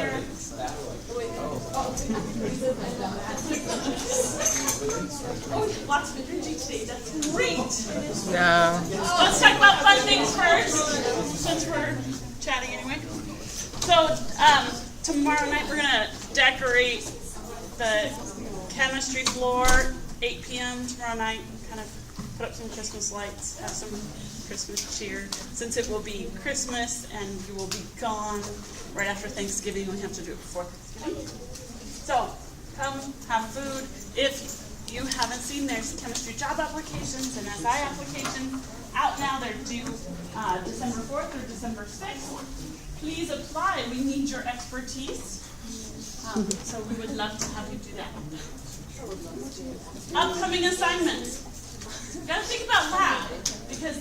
here. Oh, lots of energy today. That's great. Yeah. Let's talk about fun things first, since we're chatting anyway. So tomorrow night we're gonna decorate the chemistry floor. 8 p.m. tomorrow night. Kind of put up some Christmas lights, have some Christmas cheer. Since it will be Christmas and you will be gone right after Thanksgiving, we have to do it before Thanksgiving. So come have food. If you haven't seen, there's chemistry job applications and SI applications out now. They're due December 4th or December 6th. Please apply. We need your expertise. So we would love to have you do that. Upcoming assignments. You've got to think about lab because,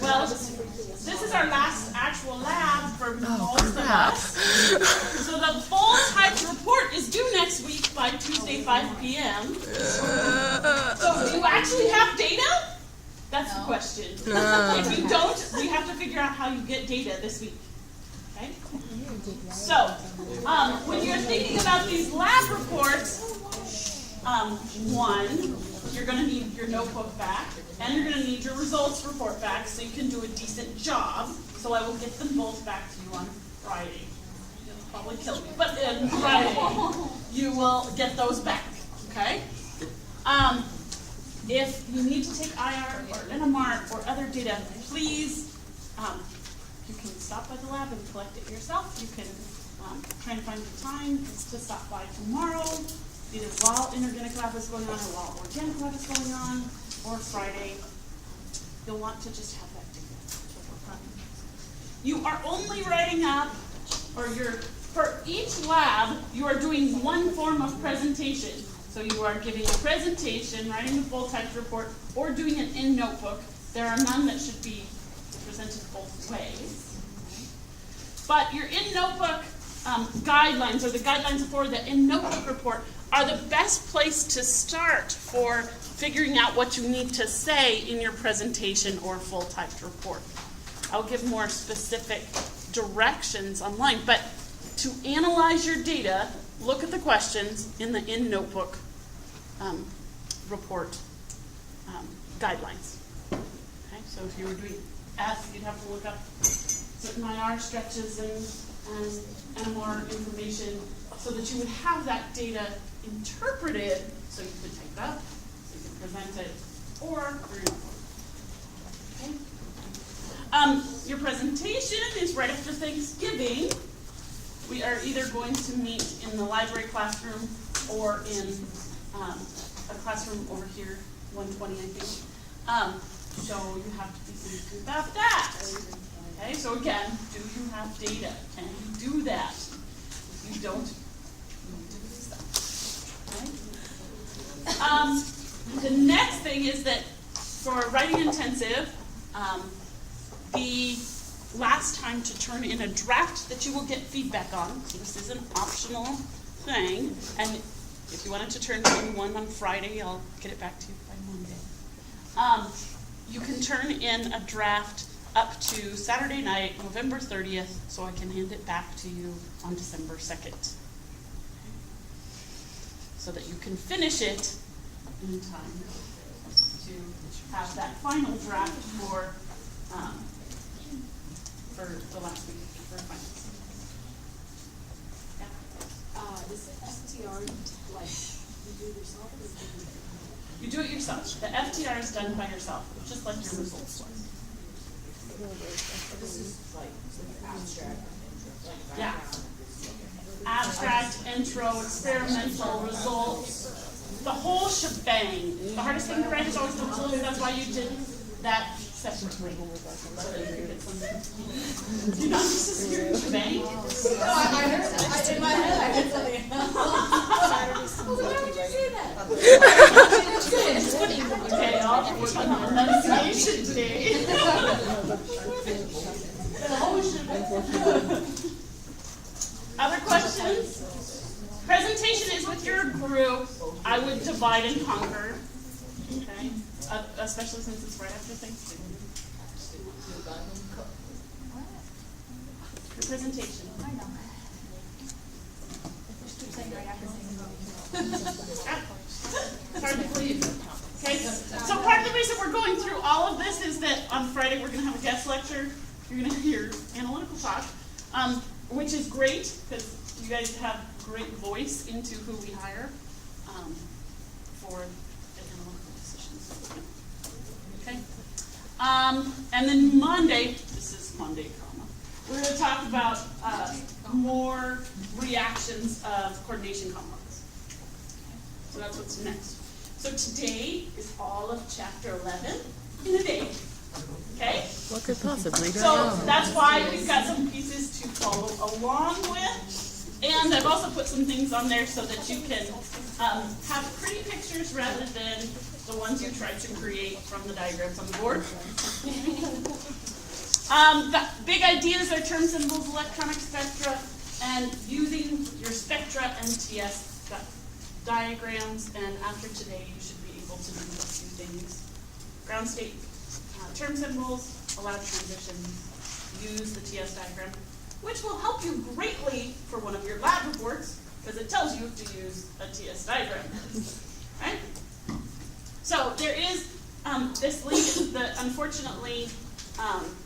well, this is our last actual lab for most of us. So the full typed report is due next week by Tuesday, 5 p.m. So do you actually have data? That's the question. If you don't, we have to figure out how you get data this week. Okay? So, when you're thinking about these lab reports, one, you're going to need your notebook back, and you're going to need your results report back so you can do a decent job. So I will get them both back to you on Friday. You'll probably kill me, but on Friday you will get those back, okay? If you need to take IR or NMR or other data, please, you can stop by the lab and collect it yourself. You can try and find the time to stop by tomorrow, either while Inorganic lab is going on or while Organic lab is going on, or Friday. You'll want to just have that data. You are only writing up, or for each lab, you are doing one form of presentation. So you are giving a presentation, writing a full text report, or doing it in notebook. There are none that should be presented both ways. But your in-notebook guidelines, or the guidelines for the in-notebook report, are the best place to start for figuring out what you need to say in your presentation or full-typed report. I'll give more specific directions online, but to analyze your data, look at the questions in the in-notebook report guidelines. Okay, so if you were doing F, you'd have to look up certain IR stretches and NMR information so that you would have that data interpreted so you could type it up, so you could present it, or through your report. Okay? Your presentation is right after Thanksgiving. We are either going to meet in the library classroom or in a classroom over here, 120, I think. So you have to be thinking about that. Okay, so again, do you have data? Can you do that? If you don't, you need to do stuff. Okay? The next thing is that for writing intensive, the last time to turn in a draft that you will get feedback on. So this is an optional thing, and if you wanted to turn in one on Friday, I'll get it back to you by Monday. You can turn in a draft up to Saturday night, November 30th, so I can hand it back to you on December 2nd. So that you can finish it in time to have that final draft for the last week for finance. Yeah. Is the FTR like you do it yourself? Or you do it yourself. The FTR is done by yourself, just like your results was. This is like abstract. Yeah. Abstract, intro, experimental, results, the whole shebang. The hardest thing to write is always the results. That's why you did that separately. So that you could get some. Do you not used to hear shebang? No, I heard that. In my head, I heard something. Why would you say that? It's funny. Okay, I'll work on enunciation day. Other questions? Presentation is with your group. I would divide and conquer. Okay? Especially since it's right after Thanksgiving. presentation. I know. Just keep saying right after saying Hard to believe. Okay, so part of the reason we're going through all of this is that on Friday we're going to have a guest lecture. You're going to hear analytical talk, which is great because you guys have great voice into who we hire for the analytical decisions. Okay, and then Monday, this is Monday, we're going to talk about more reactions of coordination complex. So that's what's next. So today is all of chapter 11 in a day. Okay? What could possibly go So wrong? that's why we've got some pieces to follow along with. And I've also put some things on there so that you can have pretty pictures rather than the ones you tried to create from the diagrams on the board. The big ideas are term symbols, electronic spectra, and using your spectra and TS diagrams. And after today, you should be able to do a few things. Ground state term symbols, allow transitions, use the TS diagram, which will help you greatly for one of your lab reports because it tells you to use a TS diagram. Right? So there is this link that unfortunately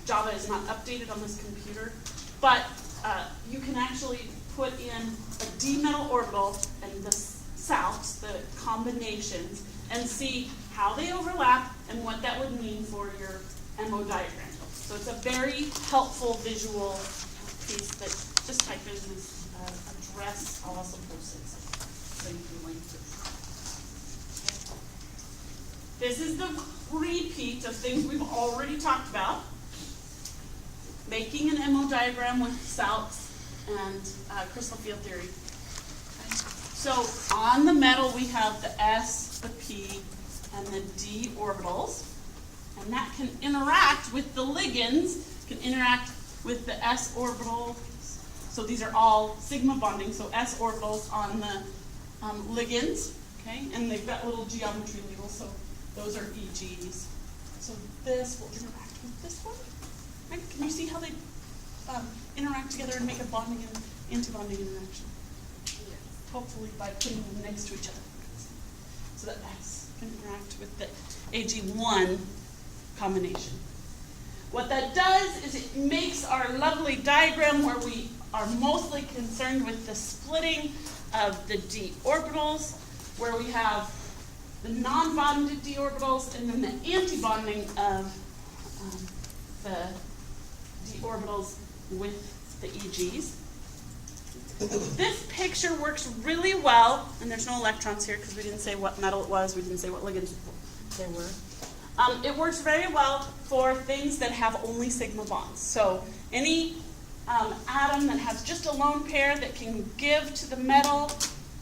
Java is not updated on this computer, but you can actually put in a d metal orbital and the salps, the combinations, and see how they overlap and what that would mean for your MO diagram. So it's a very helpful visual piece that just type in this address. I'll also post it so you can link to it. This is the repeat of things we've already talked about. Making an MO diagram with salps and crystal field theory. Okay. So on the metal we have the S, the P, and the D orbitals. And that can interact with the ligands, can interact with the S orbitals. So these are all sigma bonding, so S orbitals on the ligands, okay? And they've got little geometry labels, so those are EGs. So this will interact with this one. Right? Can you see how they interact together and make a bonding and anti-bonding interaction? Hopefully by putting them next to each other. So that S can interact with the AG1 combination. What that does is it makes our lovely diagram where we are mostly concerned with the splitting of the d orbitals, where we have the non-bonded d orbitals and then the anti-bonding of the d orbitals with the EGs. This picture works really well, and there's no electrons here because we didn't say what metal it was, we didn't say what ligands there were. It works very well for things that have only sigma bonds. So any atom that has just a lone pair that can give to the metal,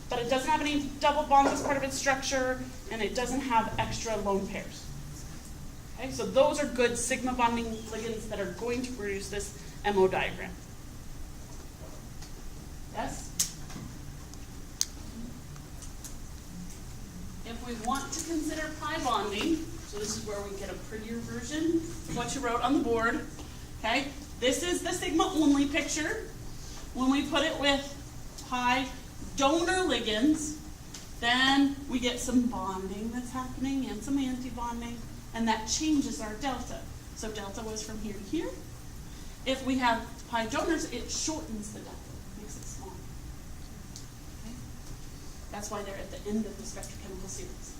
but it doesn't have any double bonds as part of its structure, and it doesn't have extra lone pairs. Okay, so those are good sigma bonding ligands that are going to produce this MO diagram. Yes? If we want to consider pi bonding, so this is where we get a prettier version of what you wrote on the board. Okay, this is the sigma only picture. When we put it with pi donor ligands, then we get some bonding that's happening and some anti-bonding, and that changes our delta. So delta was from here to here. If we have pi donors, it shortens the delta, makes it smaller. Okay? That's why they're at the end of the spectrochemical series.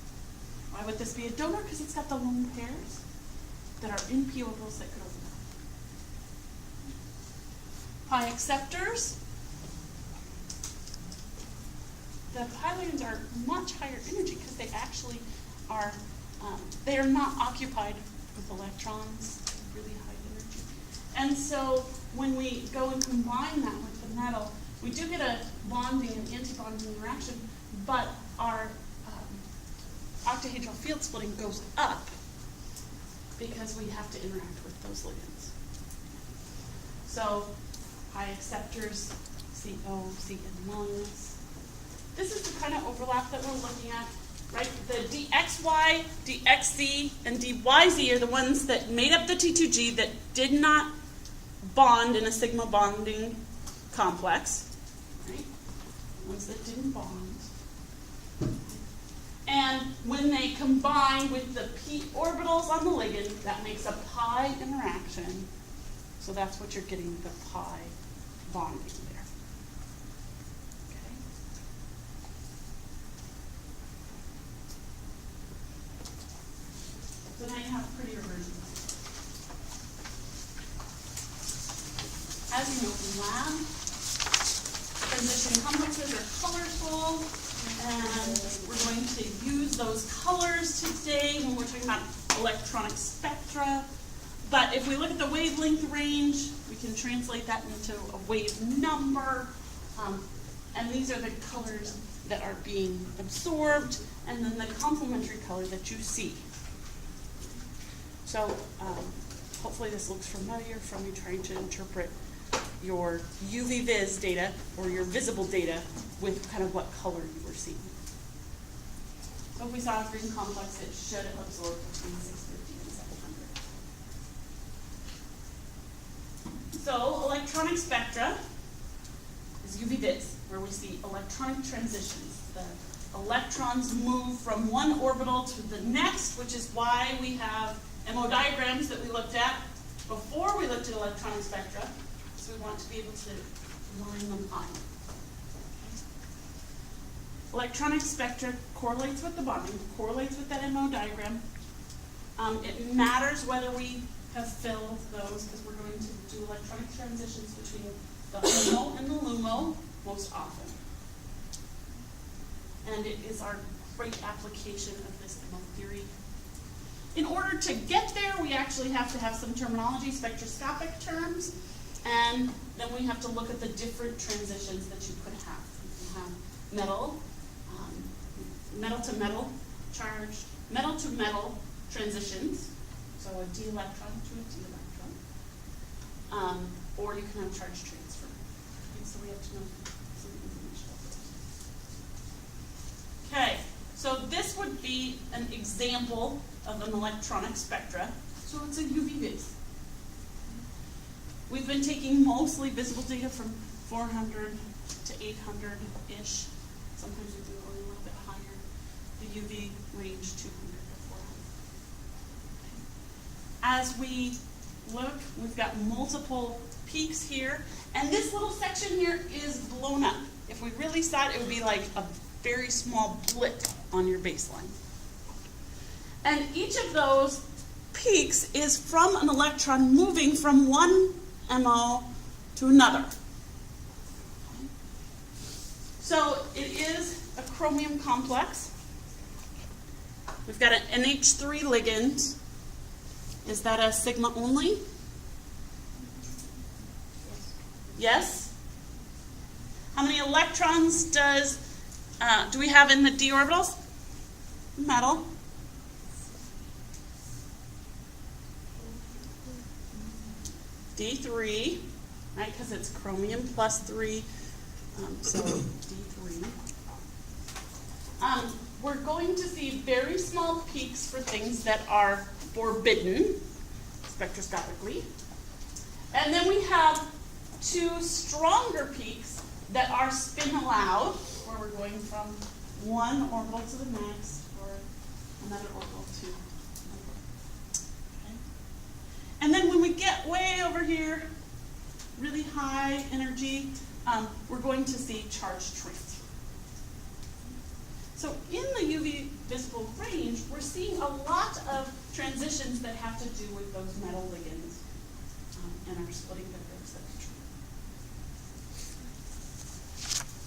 Why would this be a donor? Because it's got the lone pairs that are in p orbitals that could overlap. Pi acceptors. The pi ligands are much higher energy because they actually are, they are not occupied with electrons, really high energy. And so when we go and combine that with the metal, we do get a bonding and anti-bonding interaction, but our octahedral field splitting goes up because we have to interact with those ligands. So pi acceptors, CO, CN-. This is the kind of overlap that we're looking at, right? The DXY, DXZ, and DYZ are the ones that made up the T2G that did not bond in a sigma bonding complex, right? Ones that didn't bond. And when they combine with the p orbitals on the ligand, that makes a pi interaction. So that's what you're getting, the pi bonding there. Okay. So now you have a prettier version. As you know from lab, transition complexes are colorful, and we're going to use those colors today when we're talking about electronic spectra. But if we look at the wavelength range, we can translate that into a wave number. And these are the colors that are being absorbed, and then the complementary color that you see. So hopefully this looks familiar from you trying to interpret your UV vis data or your visible data with kind of what color you were seeing. So if we saw a green complex, it should absorb between 650 and 700. So electronic spectra is UV vis, where we see electronic transitions. The electrons move from one orbital to the next, which is why we have MO diagrams that we looked at before we looked at electronic spectra. So we want to be able to line them up. Electronic spectra correlates with the bonding, correlates with that MO diagram. It matters whether we have filled those, because we're going to do electronic transitions between the HOMO and the LUMO most often. And it is our great application of this MO theory. In order to get there, we actually have to have some terminology, spectroscopic terms, and then we have to look at the different transitions that you could have. You can have metal, metal to metal charged, metal to metal transitions, so a d electron to a d electron, or you can have charge transfer. Okay, so we have to know some information about those. Okay, so this would be an example of an electronic spectra. So it's a UV vis. We've been taking mostly visible data from 400 to 800-ish. Sometimes we do going a little bit higher. The UV range 200 to 400. As we look, we've got multiple peaks here. And this little section here is blown up. If we really saw it, it would be like a very small blip on your baseline. And each of those peaks is from an electron moving from one MO to another. So it is a chromium complex. We've got an NH3 ligand. Is that a sigma only? Yes? How many electrons do we have in the d orbitals? Metal. D3, right, because it's chromium plus 3, so D3. We're going to see very small peaks for things that are forbidden spectroscopically. And then we have two stronger peaks that are spin allowed, where we're going from one orbital to the next, or another orbital to another. Okay. And then when we get way over here, really high energy, we're going to see charge transfer. So in the UV visible range, we're seeing a lot of transitions that have to do with those metal ligands and our splitting pairs that control.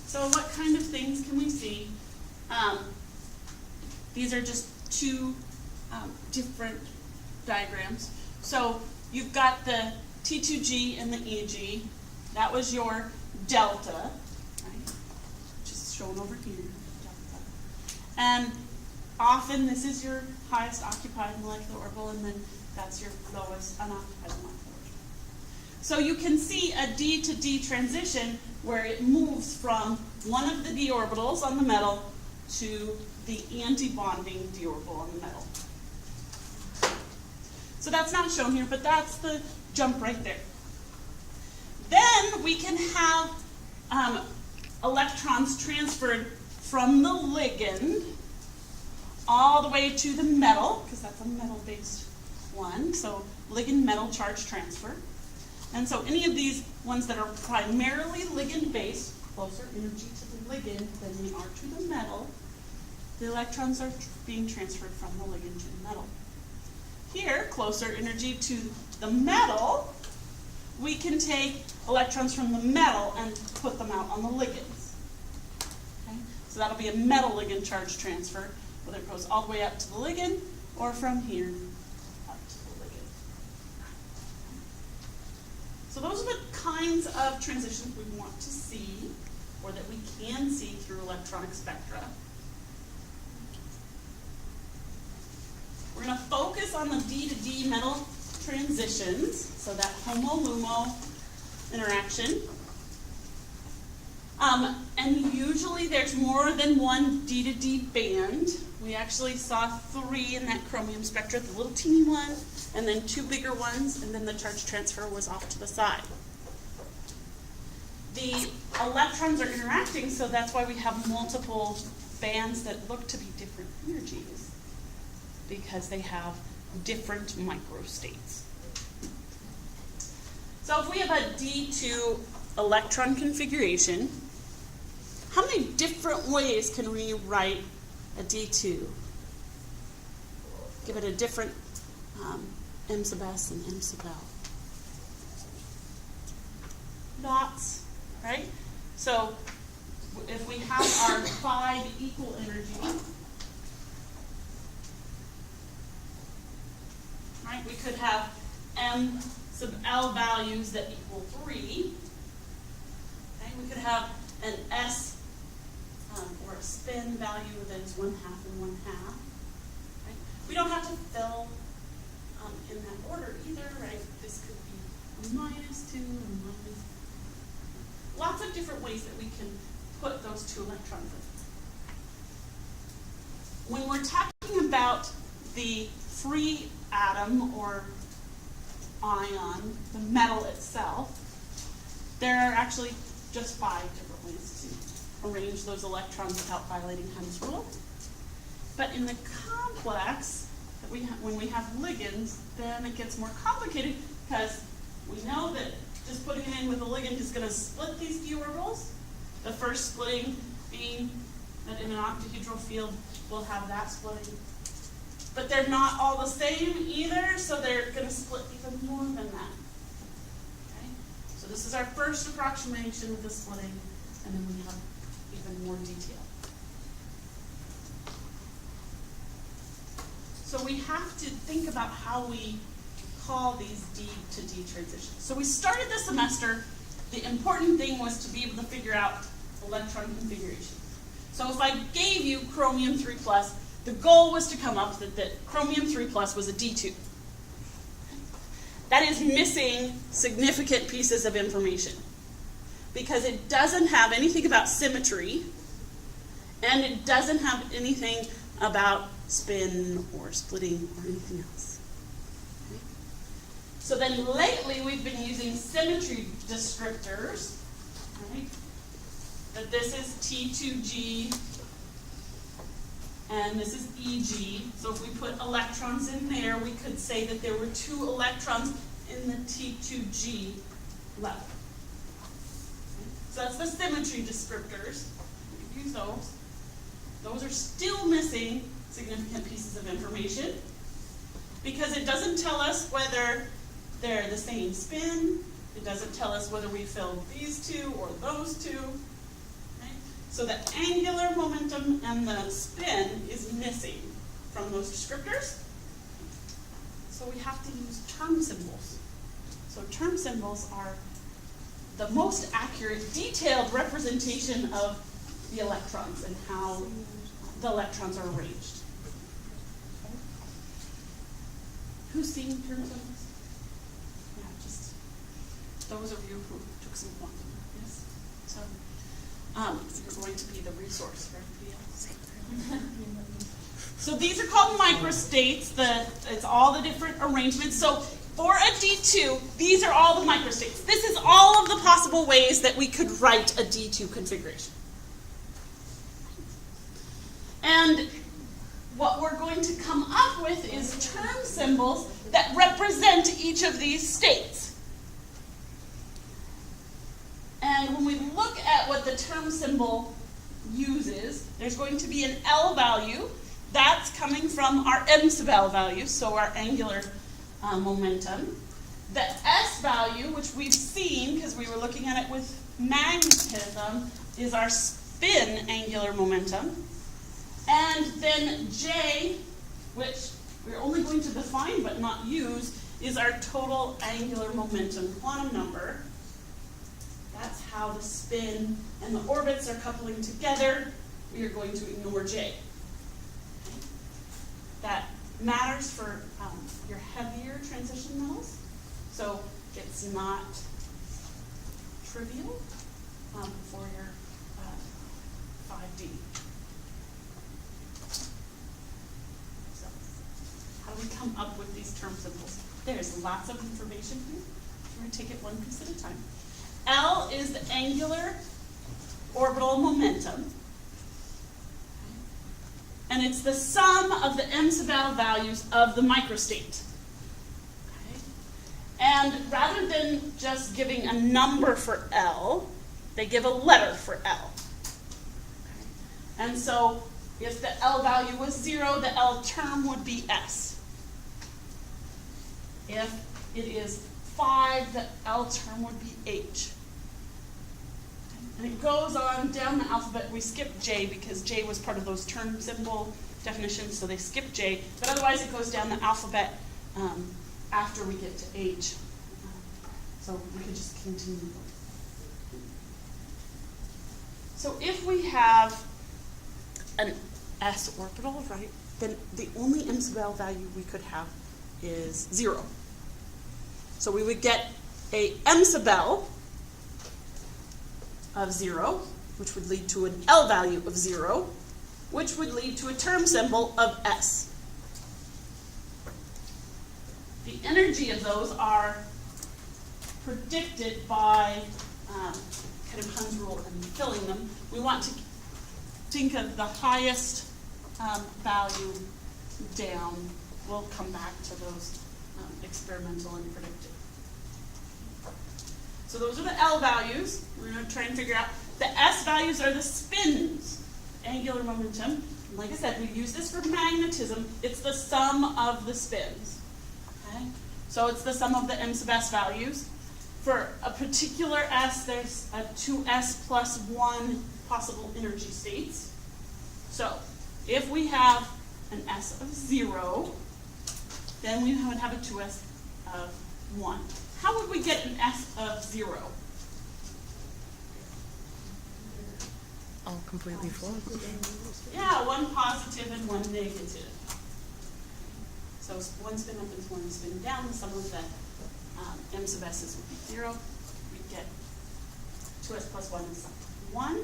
So what kind of things can we see? These are just two different diagrams. So you've got the T2G and the EG. That was your delta, right? Which is shown over here. And often this is your highest occupied molecular orbital, and then that's your lowest unoccupied molecular orbital. So you can see a D to D transition where it moves from one of the d orbitals on the metal to the anti-bonding d orbital on the metal. So that's not shown here, but that's the jump right there. Then we can have electrons transferred from the ligand all the way to the metal, because that's a metal-based one, so ligand metal charge transfer. And so any of these ones that are primarily ligand-based, closer energy to the ligand than they are to the metal, the electrons are being transferred from the ligand to the metal. Here, closer energy to the metal, we can take electrons from the metal and put them out on the ligands. Okay? So that'll be a metal ligand charge transfer, whether it goes all the way up to the ligand or from here up to the ligand. So those are the kinds of transitions we want to see, or that we can see through electronic spectra. We're going to focus on the D to D metal transitions, so that HOMO-LUMO interaction. And usually there's more than one D to D band. We actually saw 3 in that chromium spectra, the little teeny one, and then 2 bigger ones, and then the charge transfer was off to the side. The electrons are interacting, so that's why we have multiple bands that look to be different energies, because they have different microstates. So if we have a D2 electron configuration, how many different ways can we write a D2? Give it a different M sub S and M sub L. Lots, right? So if we have our 5 equal energy, right, we could have M sub L values that equal 3. Okay, we could have an S or a spin value that is 1/2 and 1/2. Right? We don't have to fill in that order either, right? This could be a -2 and minus. Lots of different ways that we can put those 2 electrons in. When we're talking about the free atom or ion, the metal itself, there are actually just 5 different ways to arrange those electrons without violating Hund's rule. But in the complex, that when we have ligands, then it gets more complicated, because we know that just putting it in with a ligand is going to split these d orbitals. The first splitting being that in an octahedral field, we'll have that splitting. But they're not all the same either, so they're going to split even more than that. Okay? So this is our first approximation of the splitting, and then we have even more detail. So we have to think about how we call these D to D transitions. So we started the semester, the important thing was to be able to figure out electron configuration. So if I gave you chromium 3+, the goal was to come up that chromium 3+ was a D2. That is missing significant pieces of information, because it doesn't have anything about symmetry, and it doesn't have anything about spin or splitting or anything else. Okay? So then lately we've been using symmetry descriptors, right? That this is T2G and this is EG. So if we put electrons in there, we could say that there were 2 electrons in the T2G level. Okay? So that's the symmetry descriptors. We could use those. Those are still missing significant pieces of information, because it doesn't tell us whether they're the same spin. It doesn't tell us whether we fill these 2 or those 2. Right? So the angular momentum and the spin is missing from those descriptors. So we have to use term symbols. So term symbols are the most accurate, detailed representation of the electrons and how the electrons are arranged. Okay. Who's seen term symbols? Yeah, just those of you who took some quantum. Yes. So you're going to be the resource for everybody else. So these are called microstates. It's all the different arrangements. So for a D2, these are all the microstates. This is all of the possible ways that we could write a D2 configuration. And what we're going to come up with is term symbols that represent each of these states. And when we look at what the term symbol uses, there's going to be an L value. That's coming from our M sub L value, so our angular momentum. The S value, which we've seen because we were looking at it with magnetism, is our spin angular momentum. And then J, which we're only going to define but not use, is our total angular momentum quantum number. That's how the spin and the orbits are coupling together. We are going to ignore J. That matters for your heavier transition metals, so it's not trivial for your 5D. So, how do we come up with these term symbols? There's lots of information here. We're going to take it one piece at a time. L is the angular orbital momentum. And it's the sum of the M sub L values of the microstate. Okay? And rather than just giving a number for L, they give a letter for L. Okay? And so if the L value was 0, the L term would be S. If it is 5, the L term would be H. And it goes on down the alphabet. We skipped J because J was part of those term symbol definitions, so they skipped J. But otherwise it goes down the alphabet after we get to H. So we could just continue. So if we have an S orbital, right, then the only M sub L value we could have is 0. So we would get a M sub L of 0, which would lead to an L value of 0, which would lead to a term symbol of S. The energy of those are predicted by kind of Hund's rule and filling them. We want to think of the highest value down. We'll come back to those experimental and predictive. So those are the L values. We're going to try and figure out. The S values are the spins, angular momentum. And like I said, we use this for magnetism. It's the sum of the spins. Okay? So it's the sum of the M sub S values. For a particular S, there's a 2S plus 1 possible energy states. So if we have an S of 0, then we would have a 2S of 1. How would we get an S of 0? All completely full. Yeah, 1 positive and 1 negative. So 1 spin up and 1 spin down. The sum of the M sub S's would be 0. We get 2S plus 1 is 1.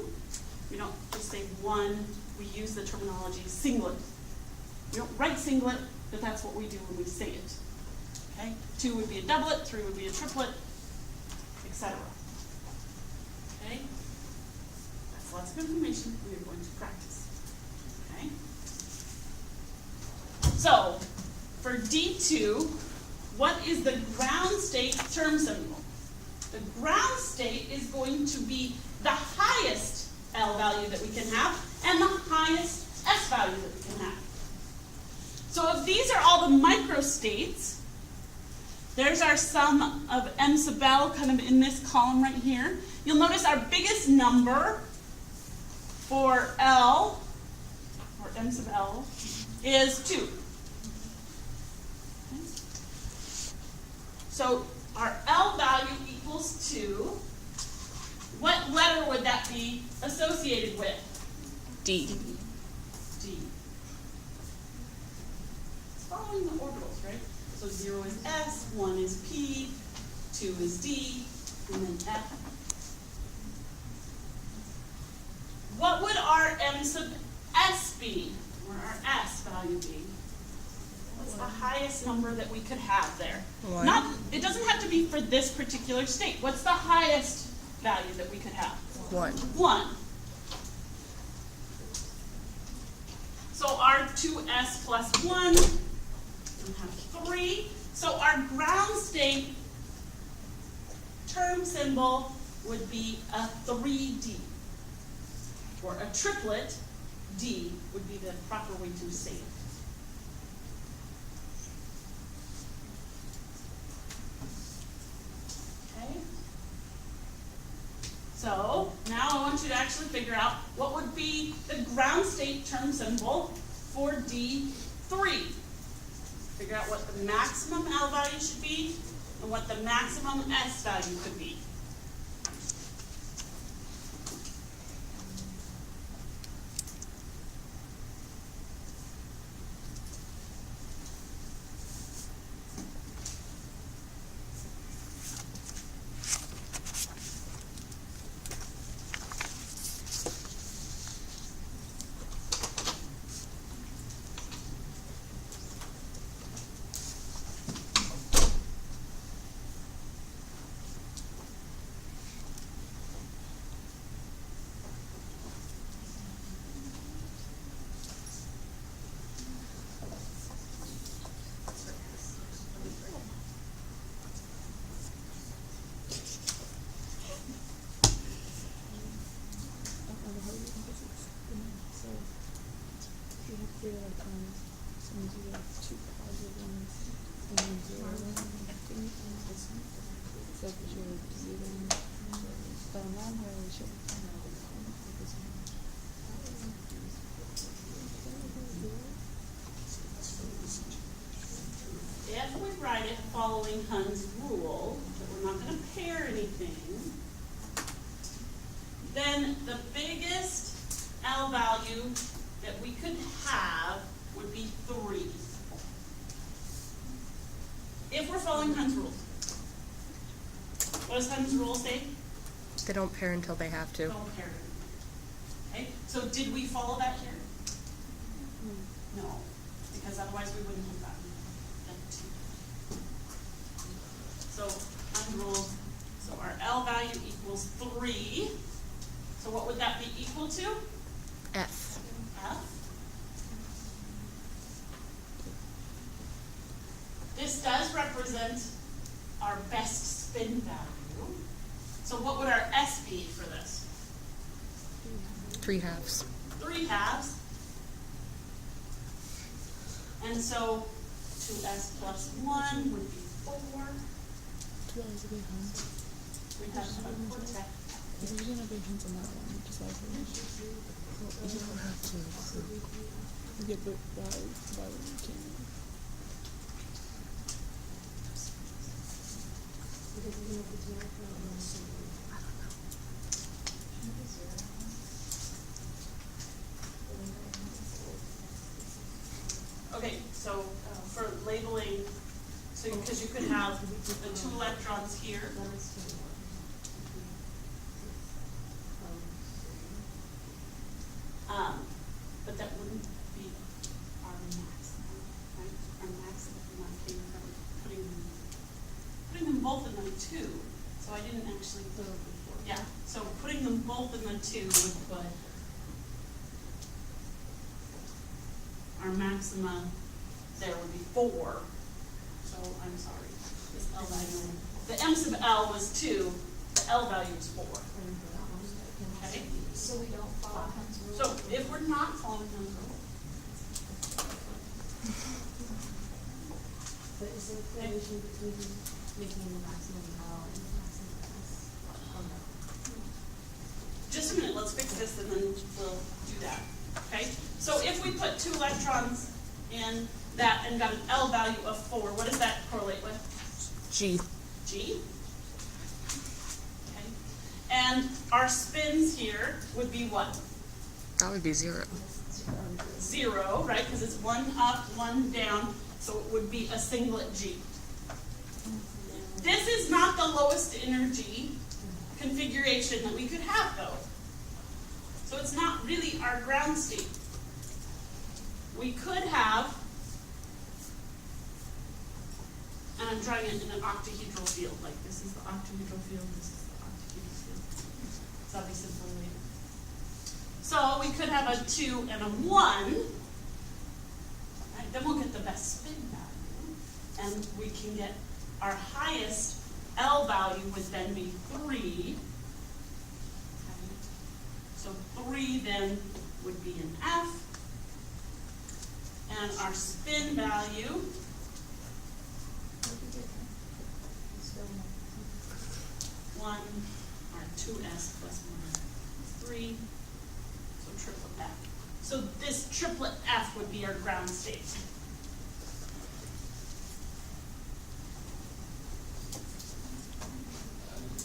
We don't just say 1. We use the terminology singlet. We don't write singlet, but that's what we do when we say it. Okay? 2 would be a doublet, 3 would be a triplet, etc. Okay? That's lots of information we are going to practice. Okay? So, for D2, what is the ground state term symbol? The ground state is going to be the highest L value that we can have and the highest S value that we can have. So if these are all the microstates, there's our sum of M sub L kind of in this column right here. You'll notice our biggest number for L, or M sub L, is 2. Okay. So our L value equals 2. What letter would that be associated with? D. D. It's following the orbitals, right? So 0 is S, 1 is P, 2 is D, and then F. What would our M sub S be, or our S value be? What's the highest number that we could have there? 1. It doesn't have to be for this particular state. What's the highest value that we could have? 1. 1. So our 2s plus 1, we have 3. So our ground state term symbol would be a 3D. Or a triplet, D would be the proper way to say it. Okay? So, now I want you to actually figure out what would be the ground state term symbol for D3. Figure out what the maximum L value should be and what the maximum S value could be. If we write it following Hund's rule, that we're not going to pair anything, then the biggest L value that we could have would be 3. If we're following Hund's rule. What does Hund's rule say? They don't pair until they have to. Don't pair. Okay, so did we follow that here? No, because otherwise we wouldn't have gotten that 2. So Hund's rule, so our L value equals 3. So what would that be equal to? F. F. This does represent our best spin value. So what would our S be for this? 3 halves. 3 halves. And so 2s plus 1 would be 4. We'd have a quartet. Okay, so for labeling, so because you could have the 2 electrons here. But that wouldn't be our maximum, right? Our maximum came from putting them both in the 2. So I didn't actually put it before. Yeah, so putting them both in the 2 would put our maxima there would be 4. So I'm sorry. This L value. The M sub L was 2. The L value is 4. Okay. So we don't follow Hund's rule. So if we're not following Hund's rule, But is there a correlation between making the maximum L and the maximum S? Or no? just a minute, let's fix this and then we'll do that. Okay? So if we put 2 electrons in that and got an L value of 4, what does that correlate with? G. G. Okay. And our spins here would be what? That would be 0. 0, right? Because it's 1 up, 1 down, so it would be a singlet G. This is not the lowest energy configuration that we could have, though. So it's not really our ground state. We could have I'm drawing it in an octahedral field, like this is the octahedral field, this is the octahedral field. So that'll be simpler later. So we could have a 2 and a 1. Right, then we'll get the best spin value. And we can get our highest L value would then be 3. Okay. So 3 then would be an F. And our spin value one or 2s plus 1 3. So triplet F. So this triplet F would be our ground state.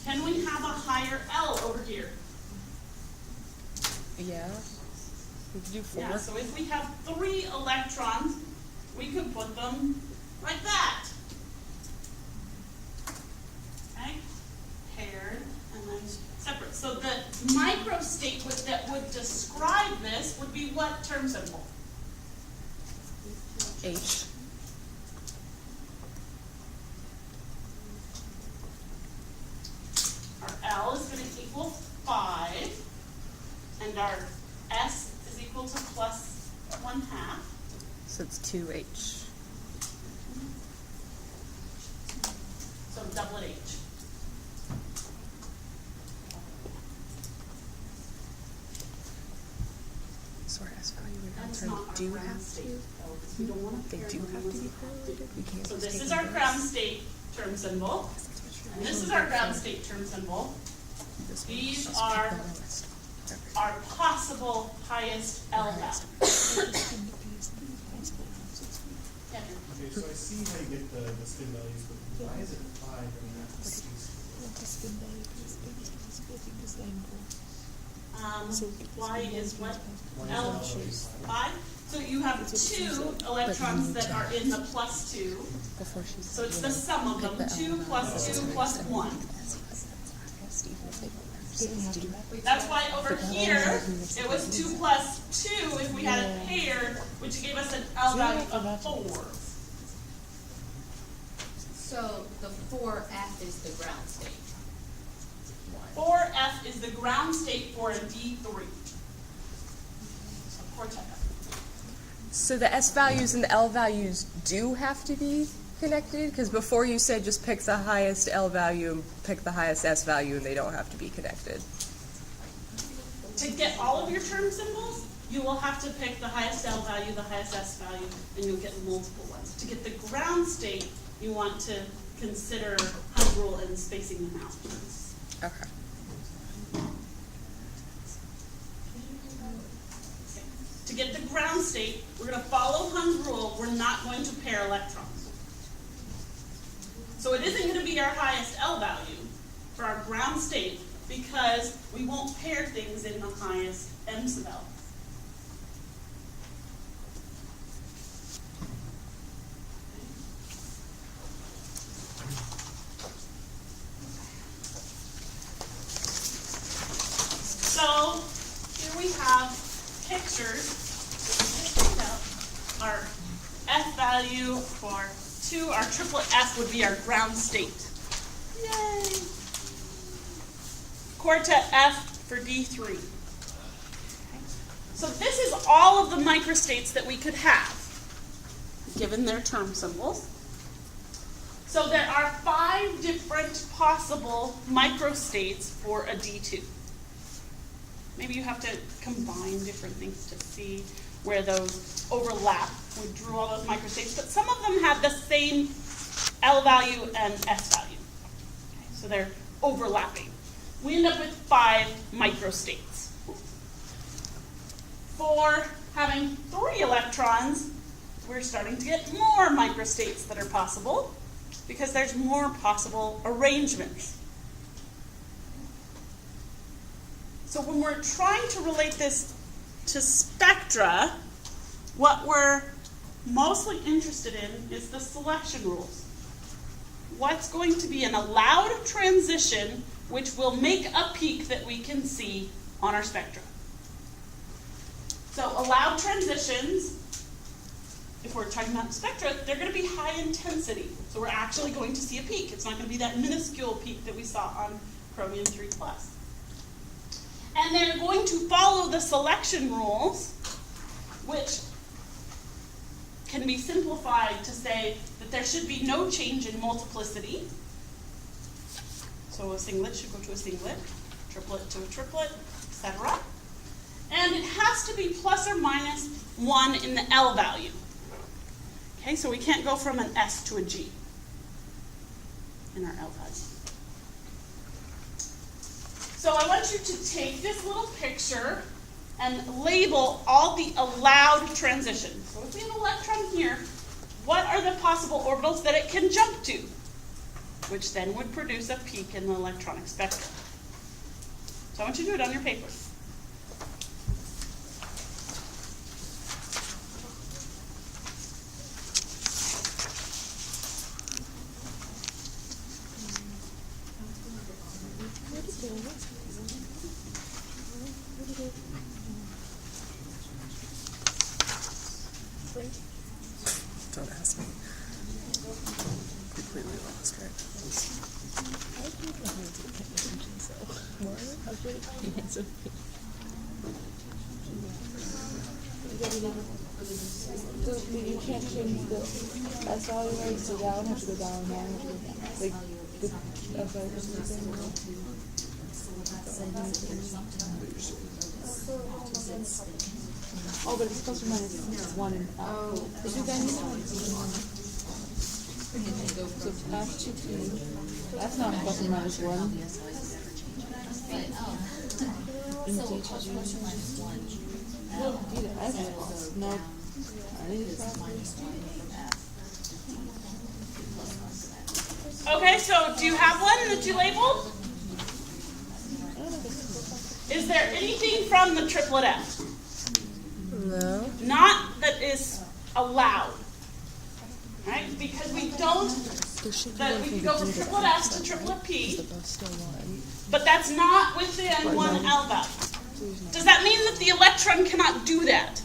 Can we have a higher L over here? Yeah. We could do 4. Yeah, so if we have 3 electrons, we could put them like that. Okay? Paired and then separate. So the microstate that would describe this would be what term symbol? H. Our L is going to equal 5, and our S is equal to plus 1/2. So it's 2H. So doublet H. So our S value would That's have not our do ground have state, to. though, because we don't want to They pair do them have to unless be we have to. correlated. We can't So just this take is the our ground inverse. state term symbol, That's what you're and this doing. is our ground state term symbol. This one These is just are pick the lowest. Whatever. Our possible highest L value. Yeah, Okay, so I see how you get the spin values, but why is it 5 and not 6? Y is what? Why is L L always 5. So you have 2 electrons that are in the plus 2. Before she's So it's the sum of them. 2 plus 2 plus 1. That's why over here it was 2 plus 2 if we had a pair, which gave us an L value of 4. So the 4F is the ground state. 4F is the ground state for a D3. So quartet F. So the S values and the L values do have to be connected? Because before you said just pick the highest L value and pick the highest S value and they don't have to be connected. To get all of your term symbols, you will have to pick the highest L value, the highest S value, and you'll get multiple ones. To get the ground state, you want to consider Hund's rule and spacing them out. Okay. To get the ground state, we're going to follow Hund's rule. We're not going to pair electrons. So it isn't going to be our highest L value for our ground state because we won't pair things in the highest M sub L. So here we have pictures. Our F value for 2, our triplet F would be our ground state. Yay! Quartet F for D3. Okay. So this is all of the microstates that we could have, given their term symbols. So there are 5 different possible microstates for a D2. Maybe you have to combine different things to see where those overlap. We drew all those microstates, but some of them have the same L value and S value. Okay, so they're overlapping. We end up with 5 microstates. For having 3 electrons, we're starting to get more microstates that are possible because there's more possible arrangements. So when we're trying to relate this to spectra, what we're mostly interested in is the selection rules. What's going to be an allowed transition which will make a peak that we can see on our spectra? So allowed transitions if we're talking about spectra, they're going to be high intensity. So we're actually going to see a peak. It's not going to be that minuscule peak that we saw on chromium 3+. And they're going to follow the selection rules, which can be simplified to say that there should be no change in multiplicity. So a singlet should go to a singlet, triplet to a triplet, etc. And it has to be plus or minus 1 in the L value. Okay, so we can't go from an S to a G in our L value. So I want you to take this little picture and label all the allowed transitions. So if we have an electron here, what are the possible orbitals that it can jump to? Which then would produce a peak in the electronic spectrum. So I want you to do it on your paper. Don't ask me. Completely lost right You can't change the S value, right? So that would have to go down, that would have to go down. Like, the S value has to go down. Oh, but it's plus or minus 1 in L. Is it then? So F2P, that's not plus or minus 1. Well, D to S, no. Okay, so do you have one that you labeled? Is there anything from the triplet F? No. Not that is allowed, right? Because we don't, that we can go from triplet S to triplet P, but that's not within 1 L value. Does that mean that the electron cannot do that?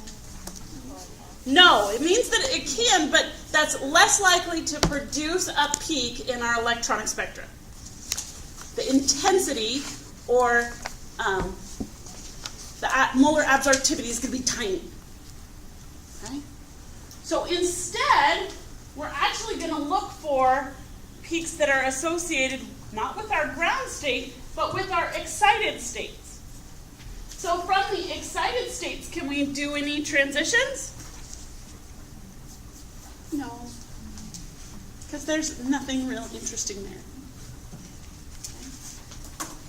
No, it means that it can, but that's less likely to produce a peak in our electronic spectra. The intensity, or the molar absorptivity, is going to be tiny. Okay? So instead, we're actually going to look for peaks that are associated not with our ground state, but with our excited states. So from the excited states, can we do any transitions? No, because there's nothing real interesting there.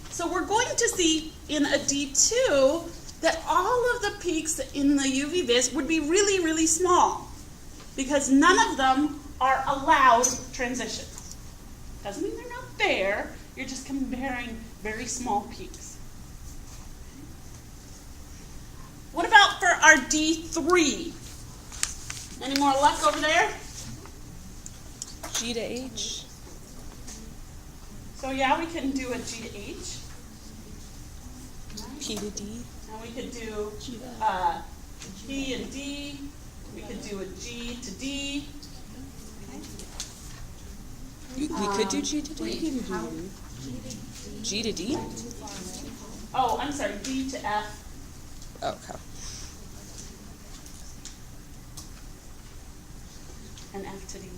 So we're going to see in a D2 that all of the peaks in the UV vis would be really, really small, because none of them are allowed transitions. Doesn't mean they're not there, you're just comparing very small peaks. What about for our D3? Any more luck over there? G to H. So yeah, we can do a G to H. P to D. And we could do P and D. We could do a G to D. We could do G to D. G to D? Oh, I'm sorry, D to F. Okay. And F to D.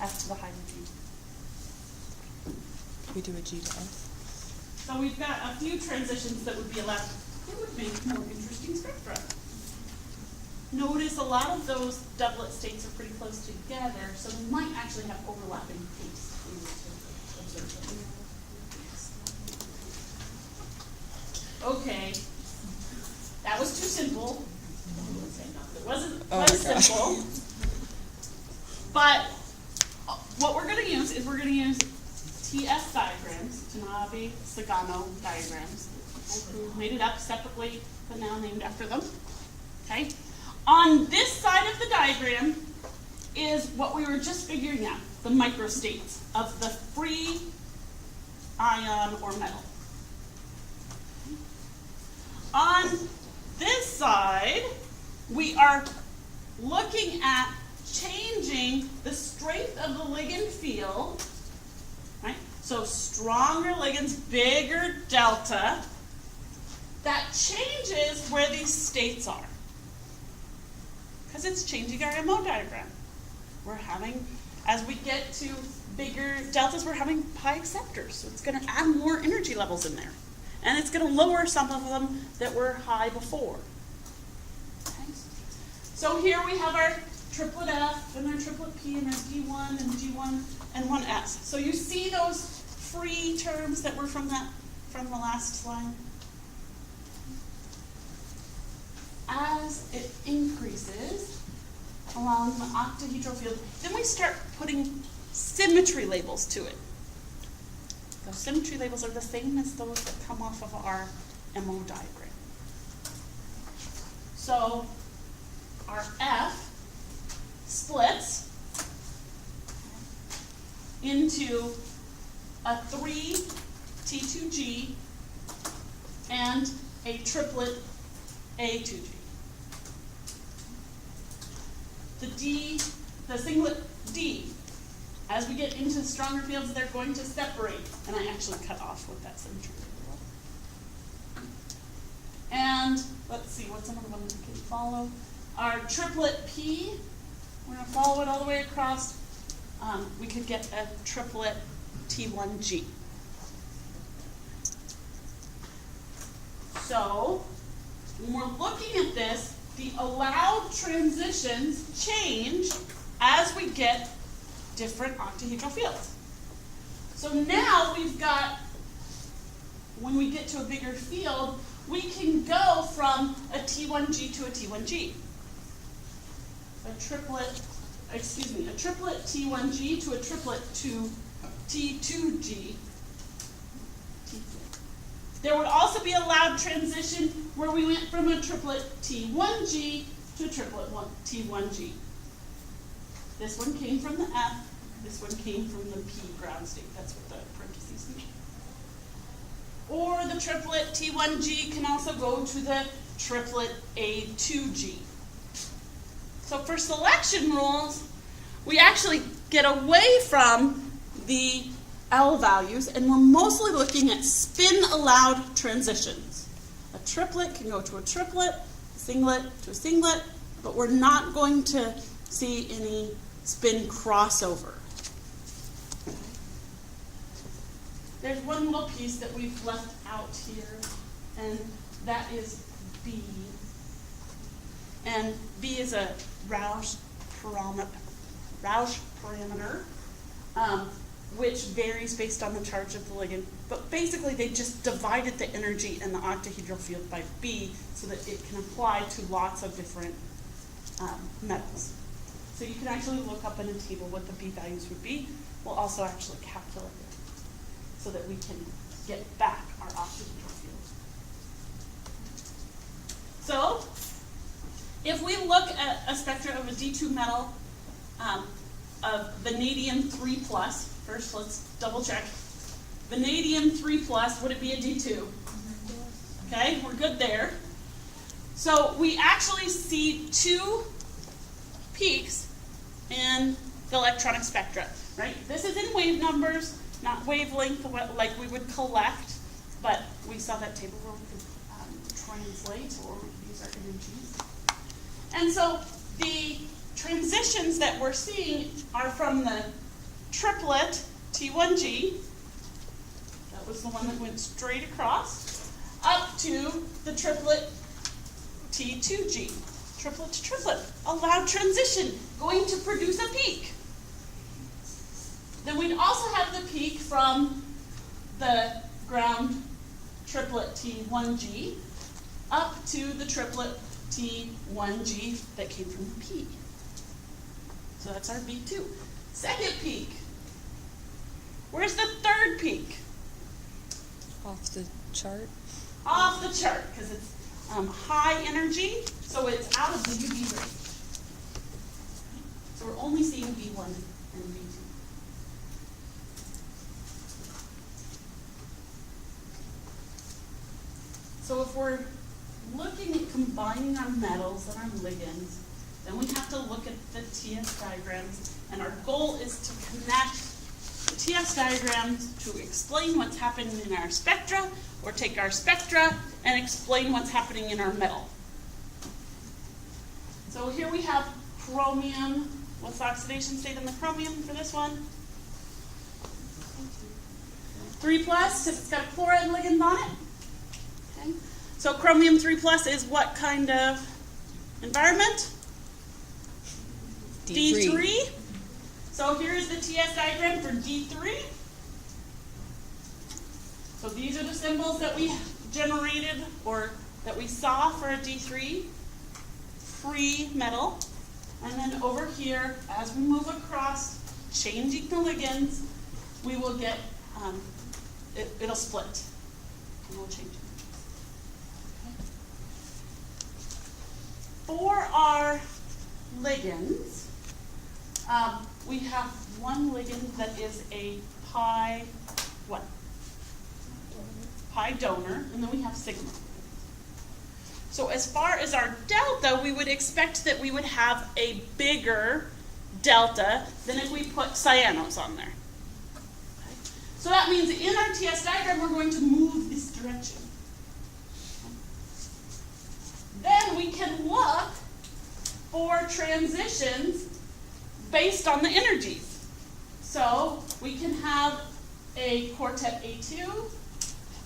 F to the hydrogen. We do a G to F. So we've got a few transitions that would be allowed. It would make more interesting spectra. Notice a lot of those doublet states are pretty close together, so we might actually have overlapping peaks. Okay, that was too simple. It wasn't quite simple. But what we're going to use is we're going to use TS diagrams, Tanabe-Sagano diagrams, who made it up separately, but now named after them. Okay. On this side of the diagram is what we were just figuring out, the microstates of the free ion or metal. On this side, we are looking at changing the strength of the ligand field, right? So stronger ligands, bigger delta, that changes where these states are. Because it's changing our MO diagram. We're having, as we get to bigger deltas, we're having pi acceptors. So it's going to add more energy levels in there. And it's going to lower some of them that were high before. Okay? So here we have our triplet F and our triplet P and our D1 and G1 and 1S. So you see those free terms that were from the last slide? As it increases along the octahedral field, then we start putting symmetry labels to it. Those symmetry labels are the same as those that come off of our MO diagram. So our F splits into a 3 T2G and a triplet A2G. The singlet D, as we get into stronger fields, they're going to separate. And I actually cut off with that symmetry label. And let's see, what's another one we can follow? Our triplet P, we're going to follow it all the way across. We could get a triplet T1G. So, when we're looking at this, the allowed transitions change as we get different octahedral fields. So now we've got, when we get to a bigger field, we can go from a T1G to a T1G. A triplet T1G to a triplet to T2G. There would also be a allowed transition where we went from a triplet T1G to a triplet T1G. This one came from the F, this one came from the P ground state. That's what the parentheses mean. Or the triplet T1G can also go to the triplet A2G. So for selection rules, we actually get away from the L values, and we're mostly looking at spin-allowed transitions. A triplet can go to a triplet, a singlet to a singlet, but we're not going to see any spin crossover. There's one little piece that we've left out here, and that is B. And B is a Roush parameter, which varies based on the charge of the ligand. But basically, they just divided the energy in the octahedral field by B so that it can apply to lots of different metals. So you can actually look up in a table what the B values would be. We'll also actually calculate it so that we can get back our octahedral field. So if we look at a spectra of a D2 metal of vanadium 3+, first let's double check. Vanadium 3+, would it be a D2? Okay, we're good there. So we actually see two peaks in the electronic spectra, right? This is in wave numbers, not wavelength like we would collect, but we saw that table where we could translate, or we could use our energies. And so the transitions that we're seeing are from the triplet T1G, that was the one that went straight across, up to the triplet T2G, triplet to triplet, allowed transition, going to produce a peak. Then we'd also have the peak from the ground triplet T1G up to the triplet T1G that came from the P. So that's our B2. Second peak. Where's the third peak? Off the chart. Off the chart, because it's high energy, so it's out of the UV range. So we're only seeing B1 and B2. So if we're looking at combining our metals and our ligands, then we have to look at the TS diagrams, and our goal is to connect the TS diagrams to explain what's happening in our spectra, or take our spectra and explain what's happening in our metal. So here we have chromium. What's the oxidation state on the chromium for this one? 3+, because it's got a chloride ligand on it. Okay. So chromium 3+ is what kind of environment? D3. So here's the TS diagram for D3. So these are the symbols that we generated or that we saw for a D3 free metal. And then over here, as we move across, changing the ligands, we will get, it'll split. And we'll change it. Okay. For our ligands, we have one ligand that is a pi, what? Pi donor, and then we have sigma. So as far as our delta, we would expect that we would have a bigger delta than if we put cyanos on there. Okay. So that means in our TS diagram, we're going to move this direction. Then we can look for transitions based on the energies. So we can have a quartet A2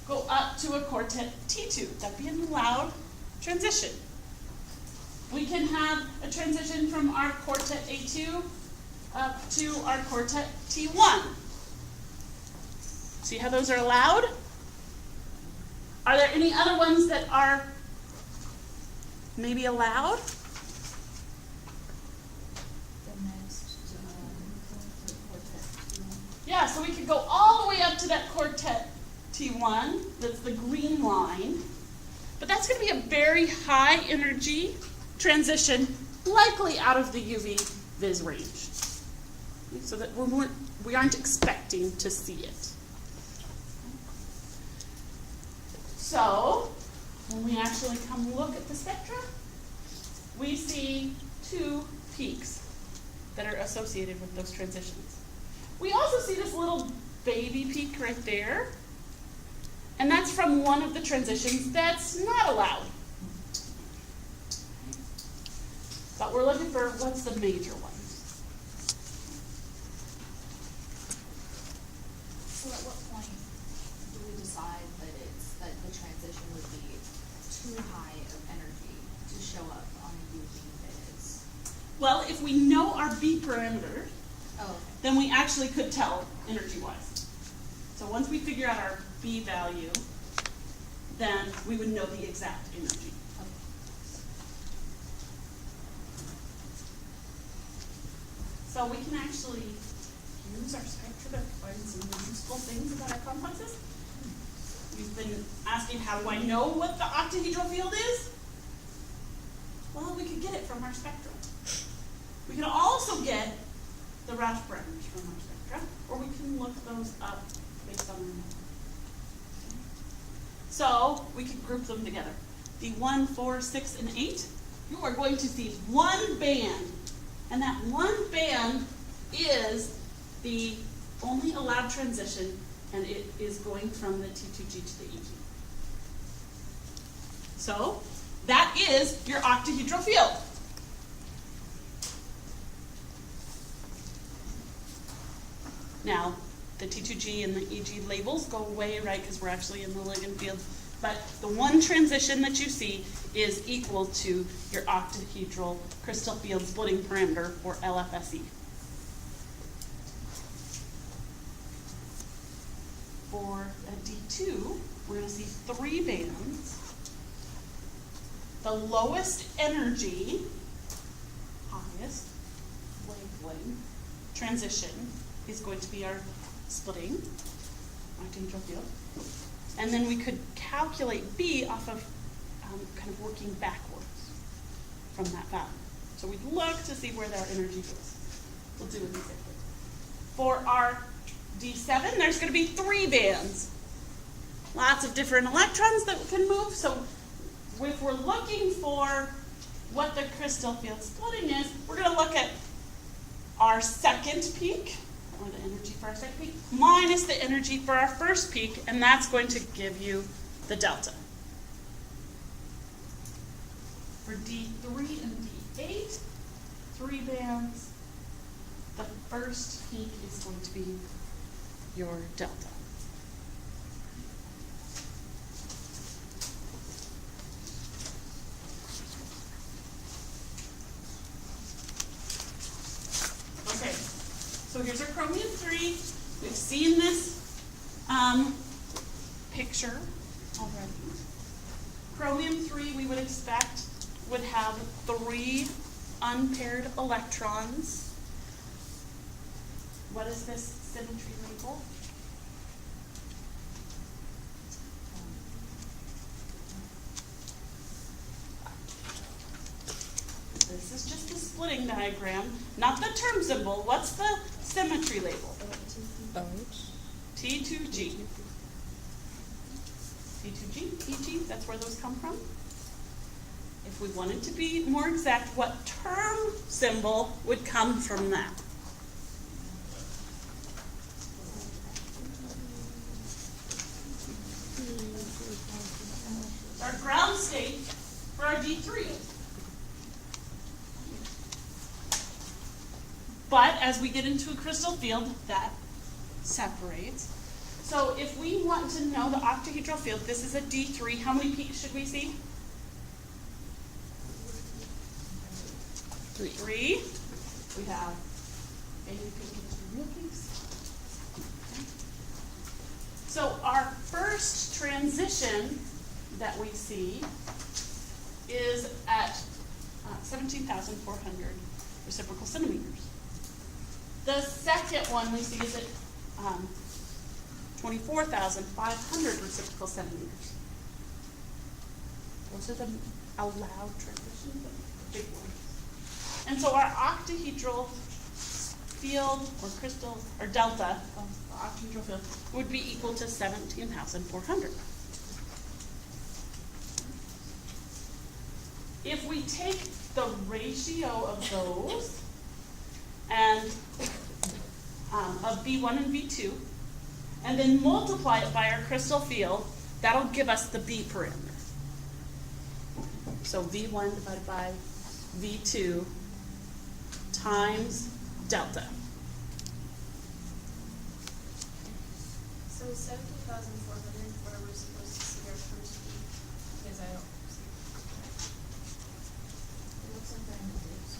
go up to a quartet T2. That'd be an allowed transition. We can have a transition from our quartet A2 up to our quartet T1. See how those are allowed? Are there any other ones that are maybe allowed? Yeah, so we could go all the way up to that quartet T1, that's the green line. But that's going to be a very high energy transition, likely out of the UV vis range. So that we aren't expecting to see it. So, when we actually come look at the spectra, we see two peaks that are associated with those transitions. We also see this little baby peak right there, and that's from one of the transitions that's not allowed. But we're looking for what's the major one. So at what point do we decide that the transition would be too high of energy to show up on a UV vis? Well, if we know our B parameter, Oh, okay. then we actually could tell energy-wise. So once we figure out our B value, then we would know the exact energy. So we can actually use our spectra to find some useful things about our complexes. We've been asking, how do I know what the octahedral field is? Well, we could get it from our spectra. We can also get the Rauch parameters from our spectra, or we can look those up based on our method. Okay. So we could group them together. The 1, 4, 6, and 8, you are going to see one band. And that one band is the only allowed transition, and it is going from the T2G to the EG. So that is your octahedral field. Now, the T2G and the EG labels go away, right, because we're actually in the ligand field. But the one transition that you see is equal to your octahedral crystal field splitting parameter, or LFSE. For a D2, we're going to see 3 bands. The lowest energy, highest wavelength transition is going to be our splitting octahedral field. And then we could calculate B off of kind of working backwards from that value. So we'd look to see where that energy goes. We'll do it exactly. For our D7, there's going to be 3 bands. Lots of different electrons that can move. So if we're looking for what the crystal field splitting is, we're going to look at our second peak, or the energy for our second peak, minus the energy for our first peak, and that's going to give you the delta. For D3 and D8, 3 bands, the first peak is going to be your delta. Okay, so here's our chromium 3. We've seen this picture already. Chromium 3 we would expect would have 3 unpaired electrons. What is this symmetry label? This is just a splitting diagram, not the term symbol. What's the symmetry label? T2G. T2G, EG, that's where those come from. If we wanted to be more exact, what term symbol would come from that? Our ground state for our D3. But as we get into a crystal field, that separates. So if we want to know the octahedral field, this is a D3, how many peaks should we see? 3. We have a peak and 2 real peaks. Okay. So our first transition that we see is at 17,400 reciprocal centimeters. The second one we see is at 24,500 reciprocal centimeters. Those are the allowed transitions, the big ones. And so our octahedral field, or crystal, or delta of the octahedral field would be equal to 17,400. If we take the ratio of those and of V1 and V2, and then multiply it by our crystal field, that'll give us the B parameter. So V1 divided by V2 times delta. So 17,400 where we're supposed to see our first peak, because I don't see It looks like they're in the dips.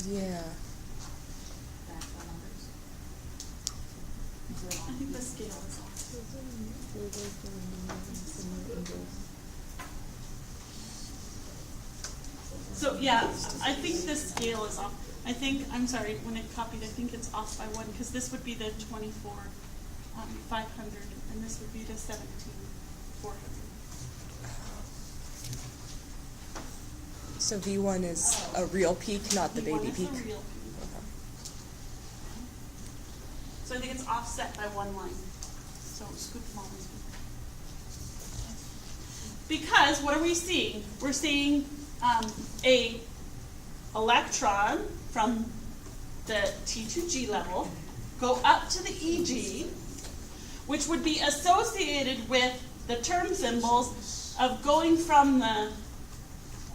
Yeah. That's the numbers. I think the scale is off. So yeah, I think the scale is off. I think, I'm sorry, when it copied, I think it's off by 1, because this would be the 24,500, and this would be the 17,400. So V1 is a real peak, not the baby V1 is peak. a real peak. So I think it's offset by 1 line. So scoop them all this way. Because what are we seeing? We're seeing a electron from the T2G level go up to the EG, which would be associated with the term symbols of going from the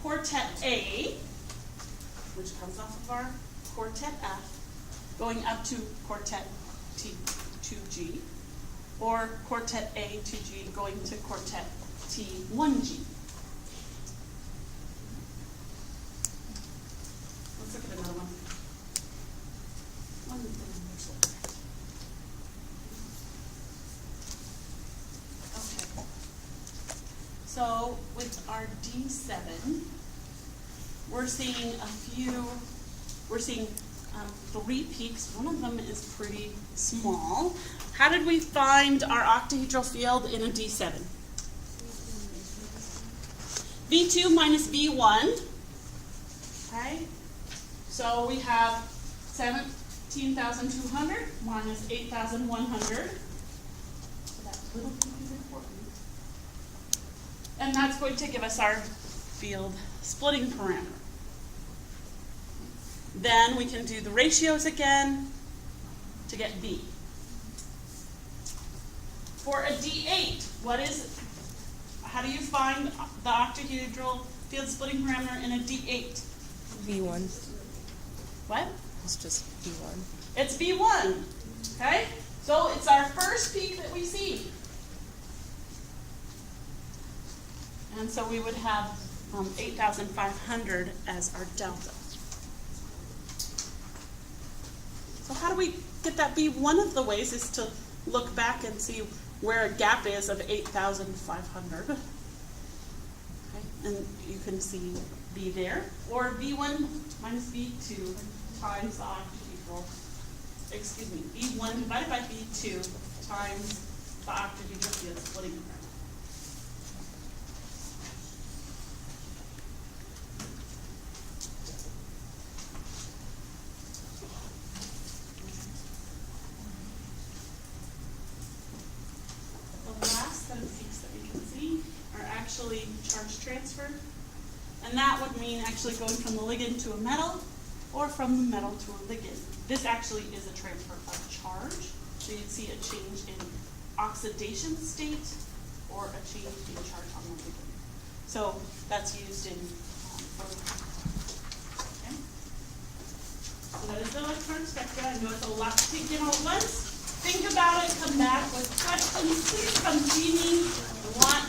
quartet A, which comes off of our quartet F, going up to quartet T2G, or quartet A 2G going to quartet T1G. Let's look at another one. Okay. So with our D7, we're seeing we're seeing 3 peaks. One of them is pretty small. How did we find our octahedral field in a D7? V2 minus V1. Okay? So we have 17,200 minus 8,100. So that little peak is important. And that's going to give us our field splitting parameter. Then we can do the ratios again to get B. For a D8, how do you find the octahedral field splitting parameter in a D8? V1. What? It's just V1. It's B1, okay? So it's our first peak that we see. And so we would have 8,500 as our delta. So how do we get that B? One of the ways is to look back and see where a gap is of 8,500. Okay, and you can see B there. Or V1 minus V2 times the octahedral. Excuse me, B1 divided by B2 times the octahedral field splitting parameter. The last set of peaks that we can see are actually charge transfer. And that would mean actually going from the ligand to a metal or from the metal to a ligand. This actually is a transfer of charge. So you'd see a change in oxidation state or a change in charge on the ligand. So that's used in okay. So that is the electron spectra. I know it's a lot to take in all at once. Think about it, come back with questions. Please come see me. I want